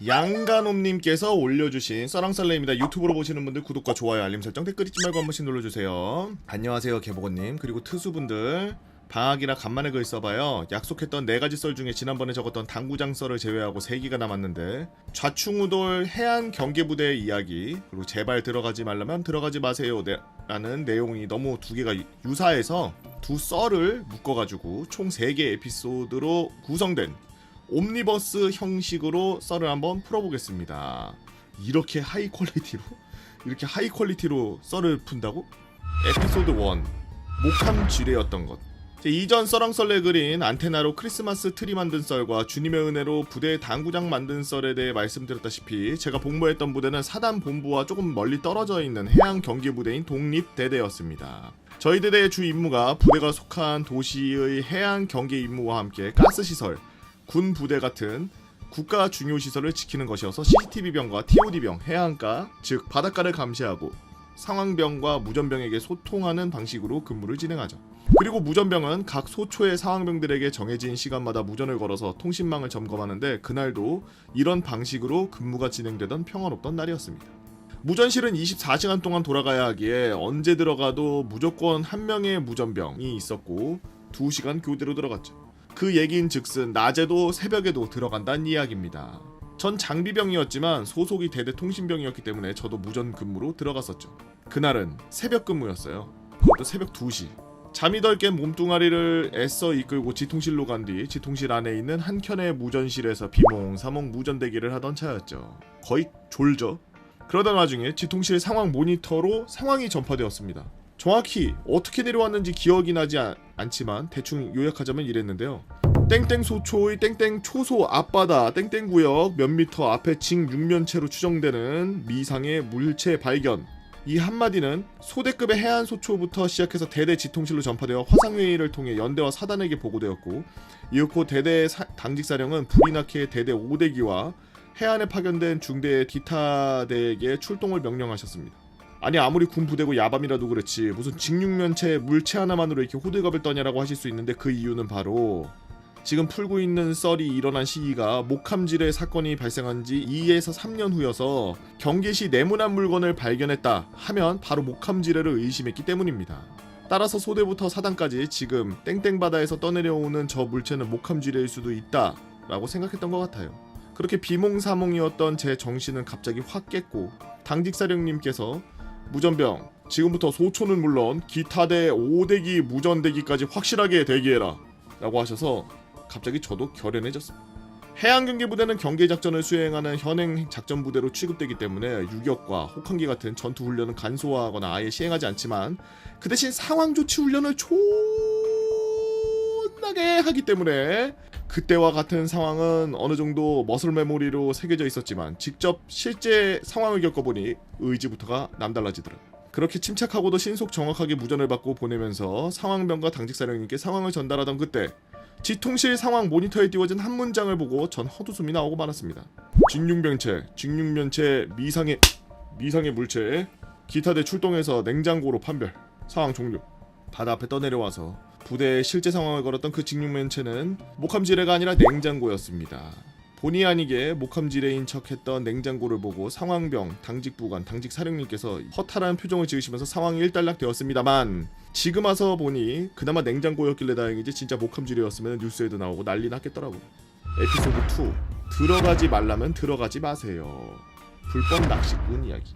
양간옴님께서 올려주신 썰랑썰레입니다. 유튜브로 보시는 분들 구독과 좋아요 알림 설정 댓글 잊지 말고 한 번씩 눌러주세요. 안녕하세요 개보건님 그리고 트수분들, 방학이라 간만에 글 써봐요. 약속했던 4가지 썰 중에 지난번에 적었던 당구장 썰을 제외하고 3개가 남았는데, 좌충우돌 해안 경계부대의 이야기, 그리고 제발 들어가지 말라면 들어가지 마세요 라는 내용이 너무 2개가 유사해서 두 썰을 묶어가지고 총 3개 에피소드로 구성된 옴니버스 형식으로 썰을 한번 풀어보겠습니다. 이렇게 하이 퀄리티로 썰을 푼다고? 에피소드 1 목함 지뢰였던 것. 이전 썰랑썰레 그린 안테나로 크리스마스 트리 만든 썰과 주님의 은혜로 부대의 당구장 만든 썰에 대해 말씀드렸다시피, 제가 복무했던 부대는 사단 본부와 조금 멀리 떨어져 있는 해양 경계 부대인 독립대대였습니다. 저희 대대의 주 임무가 부대가 속한 도시의 해양 경계 임무와 함께 가스시설, 군 부대 같은 국가 중요 시설을 지키는 것이어서 CCTV병과 TOD병, 해안가, 즉 바닷가를 감시하고 상황병과 무전병에게 소통하는 방식으로 근무를 진행하죠. 그리고 무전병은 각 소초의 상황병들에게 정해진 시간마다 무전을 걸어서 통신망을 점검하는데, 그날도 이런 방식으로 근무가 진행되던 평화롭던 날이었습니다. 무전실은 24시간 동안 돌아가야 하기에 언제 들어가도 무조건 한 명의 무전병이 있었고 2시간 교대로 들어갔죠. 그 얘긴 즉슨 낮에도 새벽에도 들어간다는 이야기입니다. 전 장비병이었지만 소속이 대대 통신병이었기 때문에 저도 무전 근무로 들어갔었죠. 그날은 새벽 근무였어요. 그것도 새벽 2시. 잠이 덜 깬 몸뚱아리를 애써 이끌고 지통실로 간 뒤 지통실 안에 있는 한 켠의 무전실에서 비몽사몽 무전 대기를 하던 차였죠. 거의 졸죠. 그러던 와중에 지통실 상황 모니터로 상황이 전파되었습니다. 정확히 어떻게 내려왔는지 기억이 나지 않지만 대충 요약하자면 이랬는데요. 땡땡 소초의 땡땡 초소 앞바다 땡땡 구역 몇 미터 앞에 직 육면체로 추정되는 미상의 물체 발견. 이 한마디는 소대급의 해안 소초부터 시작해서 대대 지통실로 전파되어 화상회의를 통해 연대와 사단에게 보고되었고, 이윽고 대대 당직사령은 불이 나게 대대 5대기와 해안에 파견된 중대 디타대에게 출동을 명령하셨습니다. 아니, 아무리 군 부대고 야밤이라도 그렇지 무슨 직육면체 물체 하나만으로 이렇게 호들갑을 떠냐라고 하실 수 있는데, 그 이유는 바로 지금 풀고 있는 썰이 일어난 시기가 목함지뢰 사건이 발생한 지 2에서 3년 후여서 경계시 네모난 물건을 발견했다 하면 바로 목함지뢰를 의심했기 때문입니다. 따라서 소대부터 사단까지 지금 땡땡바다에서 떠내려오는 저 물체는 목함지뢰일 수도 있다 라고 생각했던 것 같아요. 그렇게 비몽사몽이었던 제 정신은 갑자기 확 깼고, 당직사령님께서 무전병, 지금부터 소초는 물론 기타대 5대기 무전대기까지 확실하게 대기해라 라고 하셔서 갑자기 저도 결연해졌습니다. 해양경계부대는 경계작전을 수행하는 현행 작전부대로 취급되기 때문에 유격과 혹한기 같은 전투훈련은 간소화하거나 아예 시행하지 않지만, 그 대신 상황조치 훈련을 존나게 하기 때문에 그때와 같은 상황은 어느 정도 머슬 메모리로 새겨져 있었지만, 직접 실제 상황을 겪어보니 의지부터가 남달라지더라고요. 그렇게 침착하고도 신속 정확하게 무전을 받고 보내면서 상황병과 당직사령님께 상황을 전달하던 그때, 지통실 상황 모니터에 띄워진 한 문장을 보고 전 헛웃음이 나오고 말았습니다. 직육면체 미상의 물체 기타대 출동해서 냉장고로 판별. 상황 종료. 바다 앞에 떠내려와서 부대의 실제 상황을 걸었던 그 직육면체는 목함지뢰가 아니라 냉장고였습니다. 본의 아니게 목함지뢰인 척했던 냉장고를 보고 상황병, 당직부관, 당직사령님께서 허탈한 표정을 지으시면서 상황이 일단락 되었습니다만, 지금 와서 보니 그나마 냉장고였길래 다행이지 진짜 목함지뢰였으면 뉴스에도 나오고 난리 났겠더라고요. 에피소드 2 들어가지 말라면 들어가지 마세요. 불법 낚시꾼 이야기.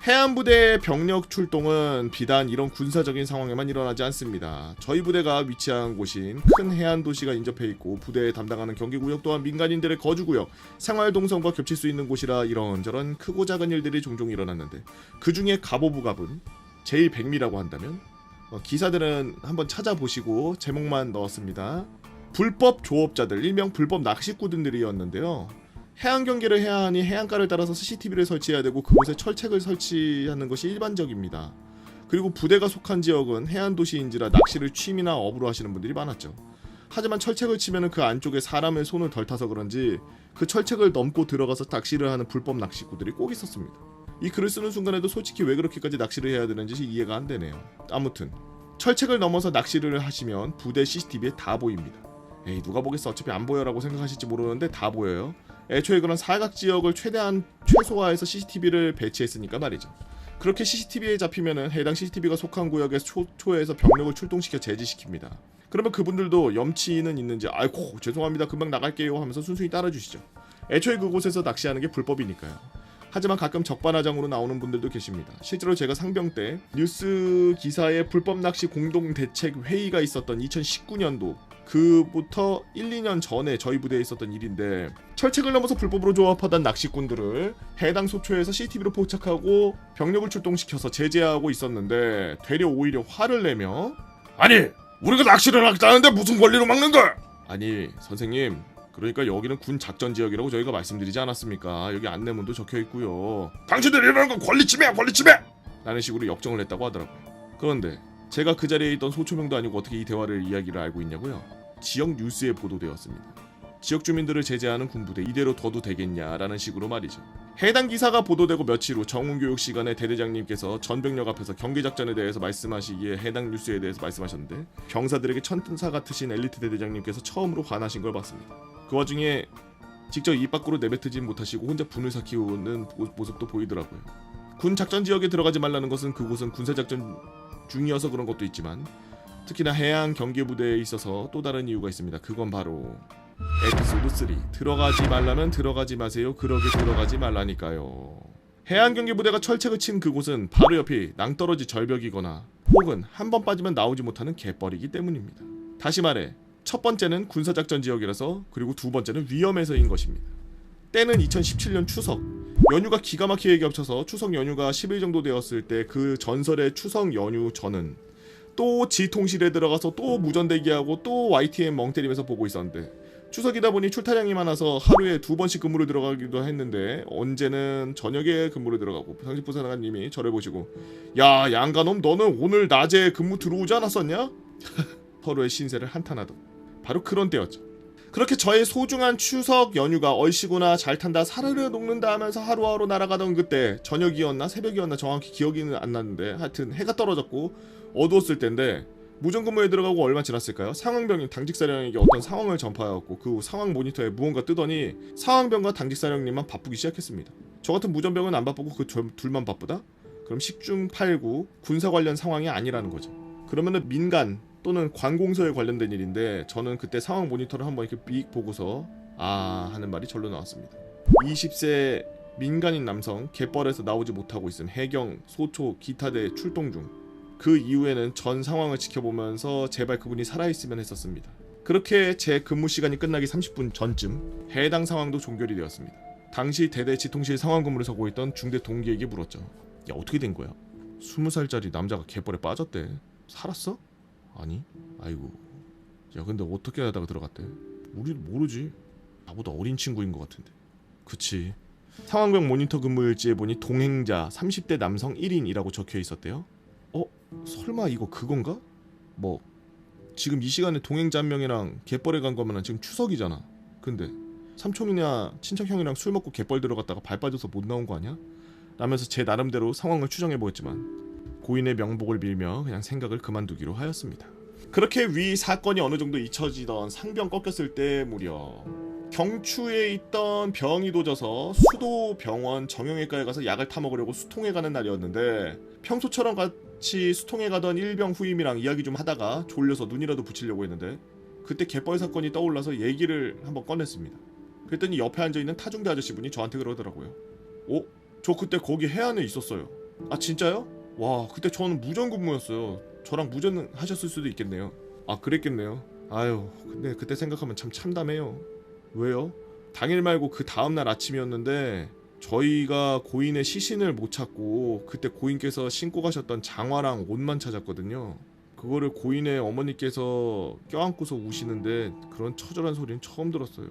해안부대의 병력 출동은 비단 이런 군사적인 상황에만 일어나지 않습니다. 저희 부대가 위치한 곳인 큰 해안 도시가 인접해 있고, 부대에 담당하는 경계구역 또한 민간인들의 거주구역, 생활동선과 겹칠 수 있는 곳이라 이런저런 크고 작은 일들이 종종 일어났는데, 그 중에 가보부갑은 제일 백미라고 한다면, 기사들은 한번 찾아보시고 제목만 넣었습니다. 불법 조업자들, 일명 불법 낚시꾼들이었는데요. 해안 경계를 해야 하니 해안가를 따라서 CCTV를 설치해야 되고 그곳에 철책을 설치하는 것이 일반적입니다. 그리고 부대가 속한 지역은 해안 도시인지라 낚시를 취미나 업으로 하시는 분들이 많았죠. 하지만 철책을 치면은 그 안쪽에 사람의 손을 덜 타서 그런지 그 철책을 넘고 들어가서 낚시를 하는 불법 낚시꾼들이 꼭 있었습니다. 이 글을 쓰는 순간에도 솔직히 왜 그렇게까지 낚시를 해야 되는지 이해가 안 되네요. 아무튼 철책을 넘어서 낚시를 하시면 부대 CCTV에 다 보입니다. 에이 누가 보겠어 어차피 안 보여라고 생각하실지 모르는데 다 보여요. 애초에 그런 사각 지역을 최대한 최소화해서 CCTV를 배치했으니까 말이죠. 그렇게 CCTV에 잡히면은 해당 CCTV가 속한 구역에 초초에서 병력을 출동시켜 제지시킵니다. 그러면 그분들도 염치는 있는지 아이고 죄송합니다 금방 나갈게요 하면서 순순히 따라주시죠. 애초에 그곳에서 낚시하는 게 불법이니까요. 하지만 가끔 적반하장으로 나오는 분들도 계십니다. 실제로 제가 상병 때 뉴스 기사에 불법 낚시 공동 대책 회의가 있었던 2019년도 그부터 1, 2년 전에 저희 부대에 있었던 일인데 철책을 넘어서 불법으로 조합하던 낚시꾼들을 해당 소초에서 CCTV로 포착하고 병력을 출동시켜서 제재하고 있었는데 되려 오히려 화를 내며 아니 우리가 낚시를 하겠다는데 무슨 권리로 막는 거야? 아니 선생님 그러니까 여기는 군 작전 지역이라고 저희가 말씀드리지 않았습니까? 여기 안내문도 적혀있고요. 당신들이 이러는 건 권리침해야 권리침해! 라는 식으로 역정을 했다고 하더라고요. 그런데 제가 그 자리에 있던 소초병도 아니고 어떻게 이 대화를 이야기를 알고 있냐고요? 지역 뉴스에 보도되었습니다. 지역 주민들을 제재하는 군부대 이대로 둬도 되겠냐라는 식으로 말이죠. 해당 기사가 보도되고 며칠 후 정문교육 시간에 대대장님께서 전병력 앞에서 경계작전에 대해서 말씀하시기에 해당 뉴스에 대해서 말씀하셨는데 병사들에게 천사 같으신 엘리트 대대장님께서 처음으로 화나신 걸 봤습니다. 그 와중에 직접 입 밖으로 내뱉지 못하시고 혼자 분을 삭히우는 모습도 보이더라고요. 군 작전 지역에 들어가지 말라는 것은 그곳은 군사작전 중이어서 그런 것도 있지만 특히나 해양 경계부대에 있어서 또 다른 이유가 있습니다. 그건 바로 에피소드 3 들어가지 말라면 들어가지 마세요. 그러게 들어가지 말라니까요. 해양 경계부대가 철책을 친 그곳은 바로 옆이 낭떠러지 절벽이거나 혹은 한 번 빠지면 나오지 못하는 갯벌이기 때문입니다. 다시 말해 첫 번째는 군사작전 지역이라서 그리고 두 번째는 위험해서인 것입니다. 때는 2017년 추석 연휴가 기가 막히게 겹쳐서 추석 연휴가 10일 정도 되었을 때 그 전설의 추석 연휴 저는 또 지통실에 들어가서 또 무전대기하고 또 YTN 멍 때리면서 보고 있었는데 추석이다 보니 출타량이 많아서 하루에 2번씩 근무를 들어가기도 했는데 언제는 저녁에 근무를 들어가고 상식부 사관님이 저를 보시고 야 양가놈 너는 오늘 낮에 근무 들어오지 않았었냐? 서로의 신세를 한탄하던 바로 그런 때였죠. 그렇게 저의 소중한 추석 연휴가 얼씨구나 잘 탄다 사르르 녹는다 하면서 하루하루 날아가던 그때 저녁이었나 새벽이었나 정확히 기억이 안 나는데 하여튼 해가 떨어졌고 어두웠을 때인데 무전근무에 들어가고 얼마 지났을까요? 상황병이 당직사령에게 어떤 상황을 전파하였고 그 후 상황 모니터에 무언가 뜨더니 상황병과 당직사령님만 바쁘기 시작했습니다. 저 같은 무전병은 안 바쁘고 그 둘만 바쁘다? 그럼 식중팔구 군사 관련 상황이 아니라는 거죠. 그러면은 민간 또는 관공서에 관련된 일인데 저는 그때 상황 모니터를 한번 이렇게 삑 보고서 아 하는 말이 절로 나왔습니다. 20세 민간인 남성 갯벌에서 나오지 못하고 있음. 해경, 소초, 기타대 출동 중. 그 이후에는 전 상황을 지켜보면서 제발 그분이 살아있으면 했었습니다. 그렇게 제 근무 시간이 끝나기 30분 전쯤 해당 상황도 종결이 되었습니다. 당시 대대 지통실 상황 근무를 서고 있던 중대 동기에게 물었죠. 야 어떻게 된 거야? 20살짜리 남자가 갯벌에 빠졌대. 살았어? 아니? 아이고. 야 근데 어떻게 하다가 들어갔대? 우리도 모르지. 나보다 어린 친구인 것 같은데. 그치. 상황병 모니터 근무 일지에 보니 동행자 30대 남성 1인이라고 적혀 있었대요. 설마 이거 그건가? 뭐 지금 이 시간에 동행자 한 명이랑 갯벌에 간 거면 지금 추석이잖아. 근데 삼촌이나 친척형이랑 술 먹고 갯벌 들어갔다가 발 빠져서 못 나온 거 아니야? 라면서 제 나름대로 상황을 추정해보았지만 고인의 명복을 빌며 그냥 생각을 그만두기로 하였습니다. 그렇게 위 사건이 어느 정도 잊혀지던 상병 꺾였을 때 무려 경추에 있던 병이 도져서 수도병원 정형외과에 가서 약을 타먹으려고 수통에 가는 날이었는데 평소처럼 같이 수통에 가던 일병 후임이랑 이야기 좀 하다가 졸려서 눈이라도 붙이려고 했는데 그때 갯벌 사건이 떠올라서 얘기를 한번 꺼냈습니다. 그랬더니 옆에 앉아있는 타중대 아저씨분이 저한테 그러더라고요. 저 그때 거기 해안에 있었어요. 아 진짜요? 와 그때 저는 무전근무였어요. 저랑 무전 하셨을 수도 있겠네요. 아 그랬겠네요. 아유 근데 그때 생각하면 참 참담해요. 왜요? 당일 말고 그 다음날 아침이었는데 저희가 고인의 시신을 못 찾고 그때 고인께서 신고 가셨던 장화랑 옷만 찾았거든요. 그거를 고인의 어머니께서 껴안고서 우시는데 그런 처절한 소리는 처음 들었어요.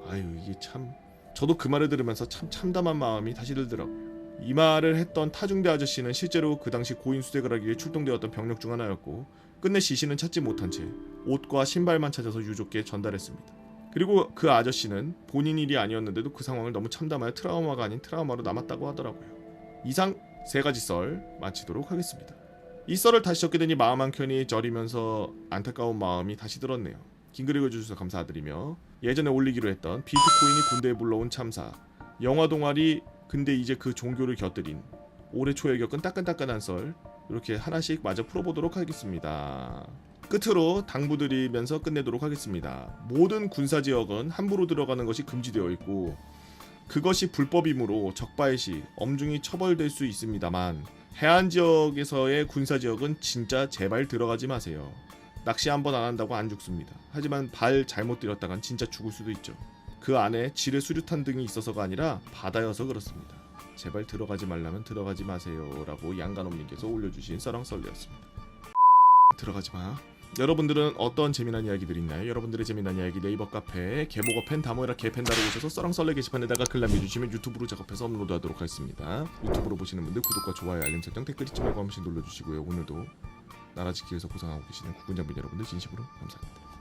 아유 이게 참 저도 그 말을 들으면서 참 참담한 마음이 다시 들더라고요. 이 말을 했던 타중대 아저씨는 실제로 그 당시 고인 수색을 하기 위해 출동되었던 병력 중 하나였고 끝내 시신은 찾지 못한 채 옷과 신발만 찾아서 유족께 전달했습니다. 그리고 그 아저씨는 본인 일이 아니었는데도 그 상황을 너무 참담하여 트라우마가 아닌 트라우마로 남았다고 하더라고요. 이상 3가지 썰 마치도록 하겠습니다. 이 썰을 다시 적게 되니 마음 한켠이 저리면서 안타까운 마음이 다시 들었네요. 긴 글 읽어주셔서 감사드리며 예전에 올리기로 했던 비트코인이 군대에 불러온 참사, 영화 동아리 근데 이제 그 종교를 곁들인 올해 초에 겪은 따끈따끈한 썰 이렇게 하나씩 마저 풀어보도록 하겠습니다. 끝으로 당부드리면서 끝내도록 하겠습니다. 모든 군사지역은 함부로 들어가는 것이 금지되어 있고 그것이 불법이므로 적발 시 엄중히 처벌될 수 있습니다만 해안지역에서의 군사지역은 진짜 제발 들어가지 마세요. 낚시 한 번 안 한다고 안 죽습니다. 하지만 발 잘못 들였다간 진짜 죽을 수도 있죠. 그 안에 지뢰 수류탄 등이 있어서가 아니라 바다여서 그렇습니다. 제발 들어가지 말라면 들어가지 마세요 라고 양간홈님께서 올려주신 썰렁썰레였습니다. 들어가지 마. 여러분들은 어떤 재미난 이야기들이 있나요? 여러분들의 재미난 이야기 네이버 카페 개보거 펜 다모에라 개펜 다루고 오셔서 썰렁썰레 게시판에다가 글 남겨주시면 유튜브로 작업해서 업로드하도록 하겠습니다. 유튜브로 보시는 분들 구독과 좋아요 알림 설정 댓글 잊지 말고 한 번씩 눌러주시고요. 오늘도 나라 지키기 위해서 고생하고 계시는 국군장병 여러분들 진심으로 감사합니다.